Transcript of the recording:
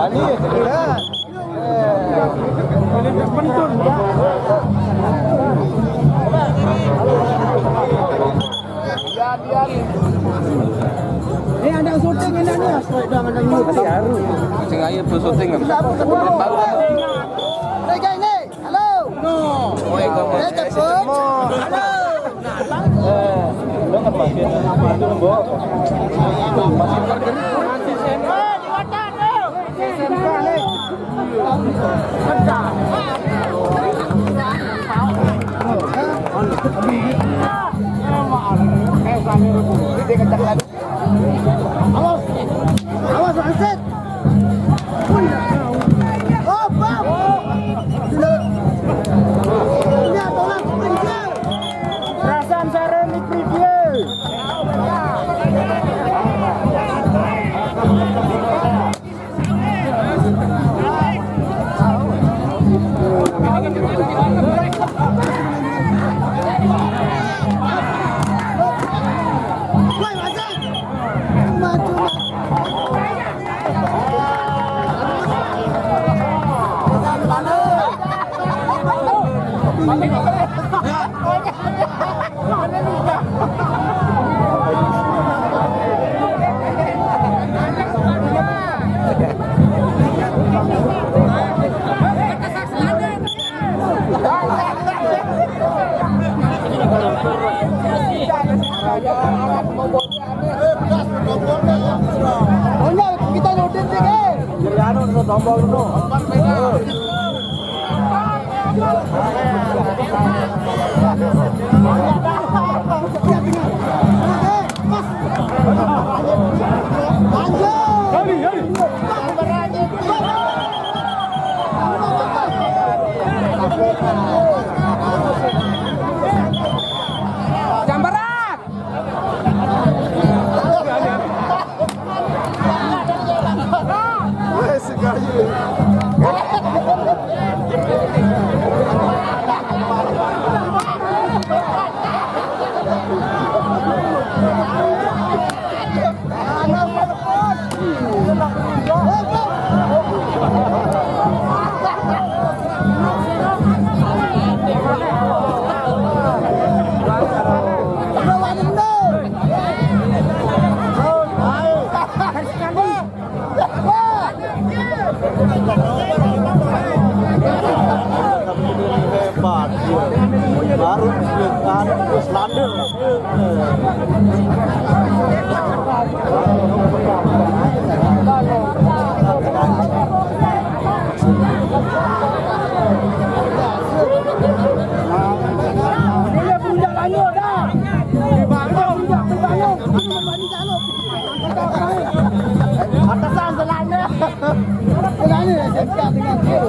Wani ya. Ini ada syuting ini nih, udah ada Syuting aja syuting enggak bisa. Baru. Mereka ini, halo. No. Oh, Eh, cepet. Halo. Lo kan masih itu Mbok. Awas. Awas, Anset. Oh, bang. Ini tolong preview. Perasaan Sareni preview. Kita nyutin sih, jadi anu tombol dulu. Jambarat. Hebat. Baru kan Islandil. Atasan selanya. Selanya dekat dengan kiri.